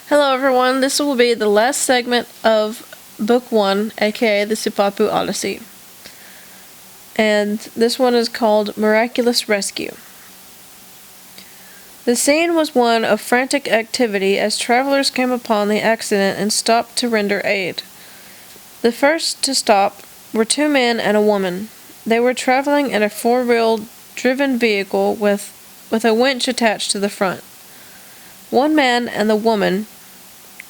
Hello everyone, this will be the last segment of Book 1, aka the Sipapu Oddessy. And this one is called Miraculous Rescue. The scene was one of frantic activity as travelers came upon the accident and stopped to render aid. The first to stop were two men and a woman. They were traveling in a four-wheel driven vehicle with a winch attached to the front. One man and the woman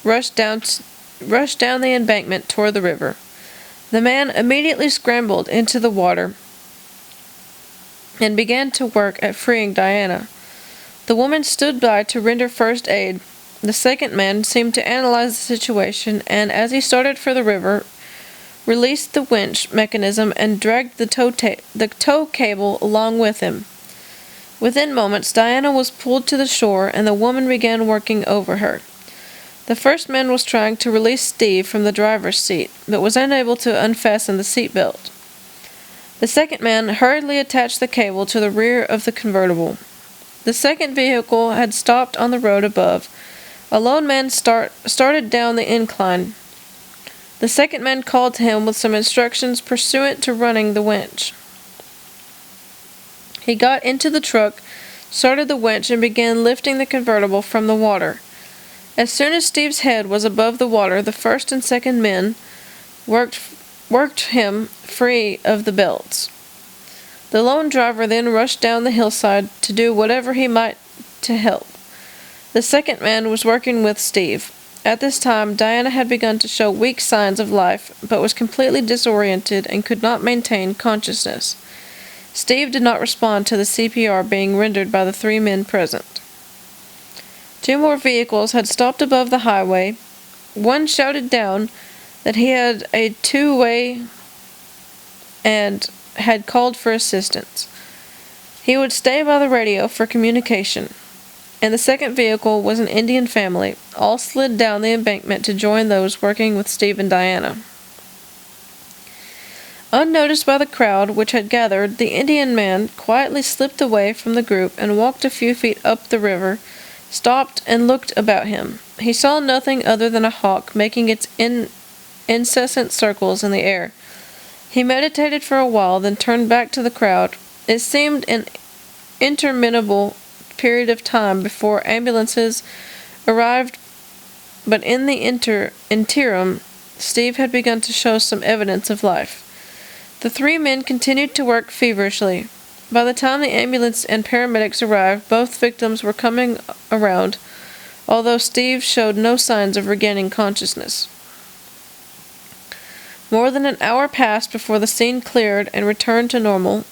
rushed down the embankment toward the river. The man immediately scrambled into the water and began to work at freeing Diana. The woman stood by to render first aid. The second man seemed to analyze the situation, and as he started for the river, released the winch mechanism and dragged the tow cable along with him. Within moments, Diana was pulled to the shore, and the woman began working over her. The first man was trying to release Steve from the driver's seat, but was unable to unfasten the seatbelt. The second man hurriedly attached the cable to the rear of the convertible. The second vehicle had stopped on the road above. A lone man started down the incline. The second man called to him with some instructions pursuant to running the winch. He got into the truck, started the winch, and began lifting the convertible from the water. As soon as Steve's head was above the water, the first and second men worked him free of the belts. The lone driver then rushed down the hillside to do whatever he might to help. The second man was working with Steve. At this time, Diana had begun to show weak signs of life, but was completely disoriented and could not maintain consciousness. Steve did not respond to the CPR being rendered by the three men present. Two more vehicles had stopped above the highway. One shouted down that he had a two-way and had called for assistance. He would stay by the radio for communication. In the second vehicle was an Indian family. All slid down the embankment to join those working with Steve and Diana. Unnoticed by the crowd which had gathered, the Indian man quietly slipped away from the group and walked a few feet up the river, stopped and looked about him. He saw nothing other than a hawk making its incessant circles in the air. He meditated for a while, then turned back to the crowd. It seemed an interminable period of time before ambulances arrived, but in the interim, Steve had begun to show some evidence of life. The three men continued to work feverishly. By the time the ambulance and paramedics arrived, both victims were coming around, although Steve showed no signs of regaining consciousness. More than an hour passed before the scene cleared and returned to normal.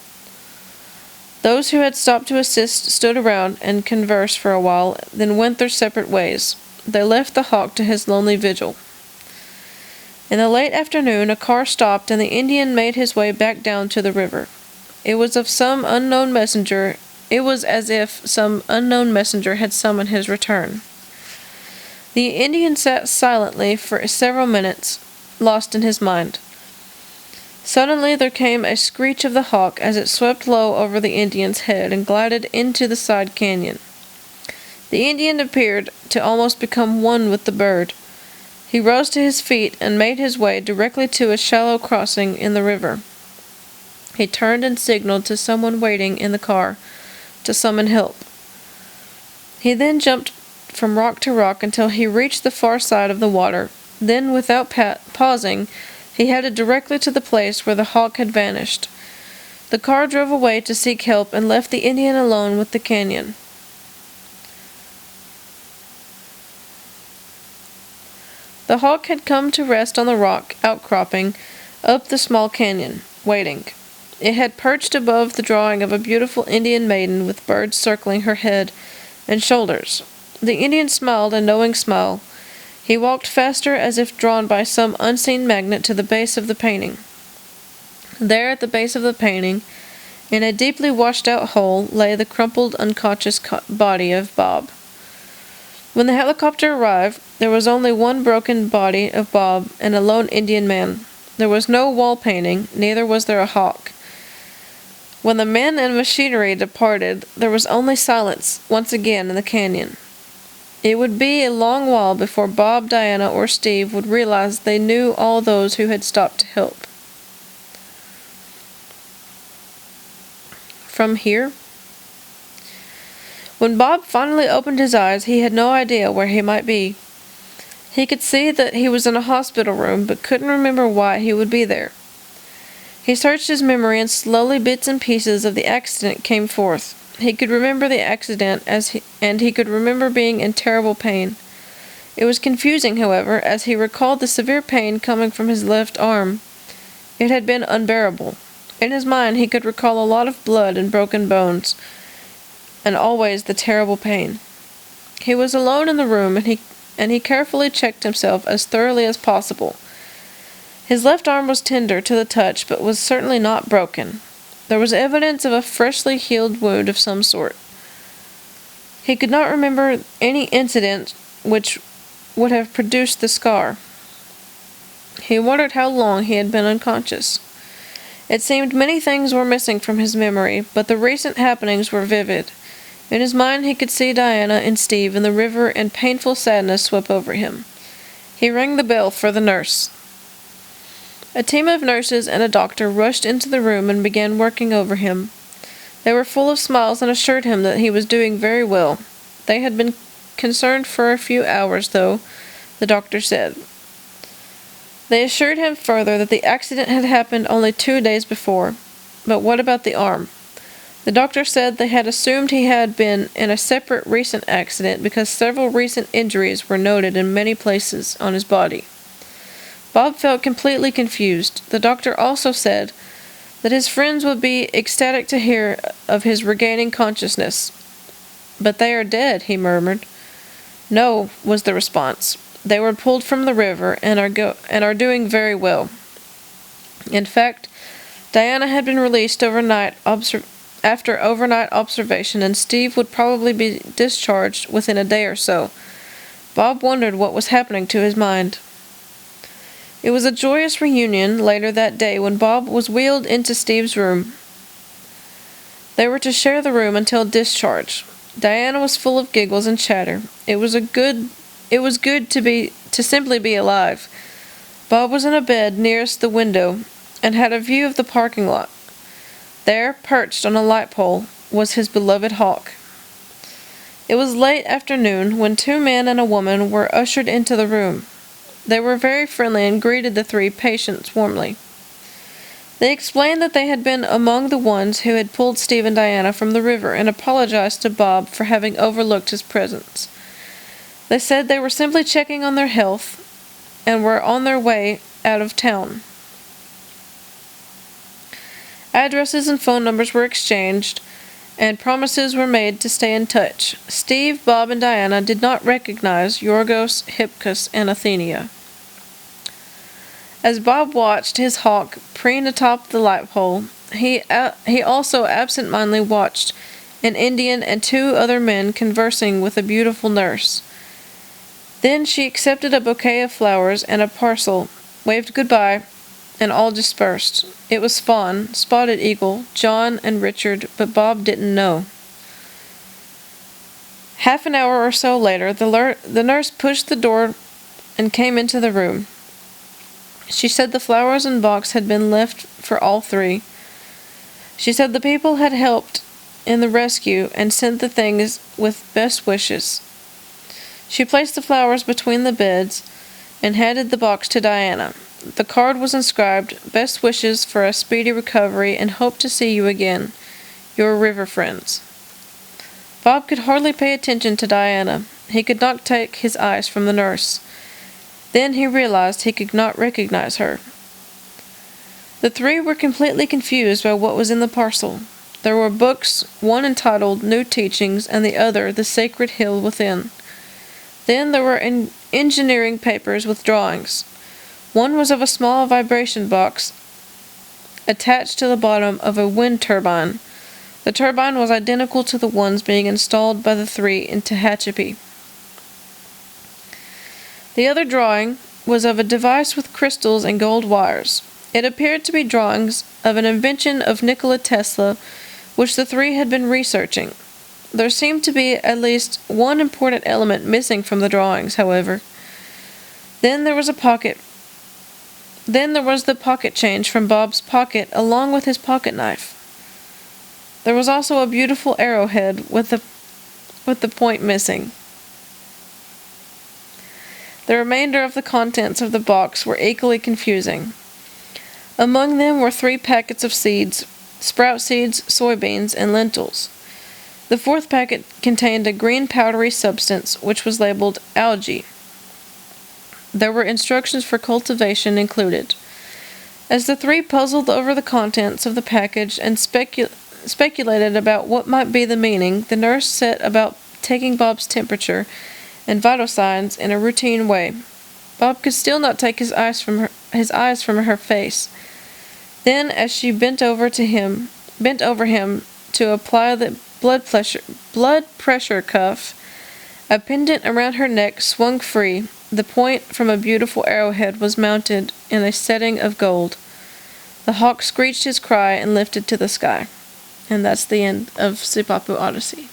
Those who had stopped to assist stood around and conversed for a while, then went their separate ways. They left the hawk to his lonely vigil. In the late afternoon, a car stopped, and the Indian made his way back down to the river. It was as if some unknown messenger had summoned his return. The Indian sat silently for several minutes, lost in his mind. Suddenly there came a screech of the hawk as it swept low over the Indian's head and glided into the side canyon. The Indian appeared to almost become one with the bird. He rose to his feet and made his way directly to a shallow crossing in the river. He turned and signaled to someone waiting in the car to summon help. He then jumped from rock to rock until he reached the far side of the water. Then, without pausing, he headed directly to the place where the hawk had vanished. The car drove away to seek help and left the Indian alone with the canyon. The hawk had come to rest on the rock outcropping up the small canyon, waiting. It had perched above the drawing of a beautiful Indian maiden with birds circling her head and shoulders. The Indian smiled a knowing smile. He walked faster as if drawn by some unseen magnet to the base of the painting. There at the base of the painting, in a deeply washed-out hole, lay the crumpled, unconscious body of Bob. When the helicopter arrived, there was only one broken body of Bob and a lone Indian man. There was no wall painting, neither was there a hawk. When the men and machinery departed, there was only silence once again in the canyon. It would be a long while before Bob, Diana, or Steve would realize they knew all those who had stopped to help. From here? When Bob finally opened his eyes, he had no idea where he might be. He could see that he was in a hospital room, but couldn't remember why he would be there. He searched his memory, and slowly bits and pieces of the accident came forth. He could remember the accident, and he could remember being in terrible pain. It was confusing, however, as he recalled the severe pain coming from his left arm. It had been unbearable. In his mind he could recall a lot of blood and broken bones, and always the terrible pain. He was alone in the room, and he carefully checked himself as thoroughly as possible. His left arm was tender to the touch, but was certainly not broken. There was evidence of a freshly healed wound of some sort. He could not remember any incident which would have produced the scar. He wondered how long he had been unconscious. It seemed many things were missing from his memory, but the recent happenings were vivid. In his mind he could see Diana and Steve in the river, and painful sadness swept over him. He rang the bell for the nurse. A team of nurses and a doctor rushed into the room and began working over him. They were full of smiles and assured him that he was doing very well. They had been concerned for a few hours, though, the doctor said. They assured him further that the accident had happened only 2 days before. But what about the arm? The doctor said they had assumed he had been in a separate recent accident because several recent injuries were noted in many places on his body. Bob felt completely confused. The doctor also said that his friends would be ecstatic to hear of his regaining consciousness. "But they are dead," he murmured. "No," was the response. "They were pulled from the river and are doing very well." In fact, Diana had been released after overnight observation, and Steve would probably be discharged within a day or so. Bob wondered what was happening to his mind. It was a joyous reunion later that day when Bob was wheeled into Steve's room. They were to share the room until discharge. Diana was full of giggles and chatter. It was good to simply be alive. Bob was in a bed nearest the window and had a view of the parking lot. There, perched on a light pole, was his beloved hawk. It was late afternoon when 2 men and a woman were ushered into the room. They were very friendly and greeted the 3 patients warmly. They explained that they had been among the ones who had pulled Steve and Diana from the river and apologized to Bob for having overlooked his presence. They said they were simply checking on their health and were on their way out of town. Addresses and phone numbers were exchanged, and promises were made to stay in touch. Steve, Bob, and Diana did not recognize Yorgos, Hippicus, and Athenia. As Bob watched his hawk preen atop the light pole, he also absent-mindedly watched an Indian and 2 other men conversing with a beautiful nurse. Then she accepted a bouquet of flowers and a parcel, waved goodbye, and all dispersed. It was Fawn, Spotted Eagle, John, and Richard, but Bob didn't know. Half an hour or so later, the nurse pushed the door and came into the room. She said the flowers and box had been left for all 3. She said the people had helped in the rescue and sent the things with best wishes. She placed the flowers between the beds and handed the box to Diana. The card was inscribed, "Best wishes for a speedy recovery and hope to see you again. Your river friends." Bob could hardly pay attention to Diana. He could not take his eyes from the nurse. Then he realized he could not recognize her. The 3 were completely confused by what was in the parcel. There were books, one entitled New Teachings and the other The Sacred Hill Within. Then there were engineering papers with drawings. One was of a small vibration box attached to the bottom of a wind turbine. The turbine was identical to the ones being installed by the 3 in Tehachapi. The other drawing was of a device with crystals and gold wires. It appeared to be drawings of an invention of Nikola Tesla, which the 3 had been researching. There seemed to be at least one important element missing from the drawings, however. Then there was the pocket change from Bob's pocket, along with his pocket knife. There was also a beautiful arrowhead with the point missing. The remainder of the contents of the box were equally confusing. Among them were 3 packets of seeds, sprout seeds, soybeans, and lentils. The 4th packet contained a green powdery substance, which was labeled algae. There were instructions for cultivation included. As the 3 puzzled over the contents of the package and speculated about what might be the meaning, the nurse set about taking Bob's temperature and vital signs in a routine way. Bob could still not take his eyes from her face. Then, as she bent over him to apply the blood pressure cuff, a pendant around her neck swung free. The point from a beautiful arrowhead was mounted in a setting of gold. The hawk screeched his cry and lifted to the sky. And that's the end of Sipapu Oddessy.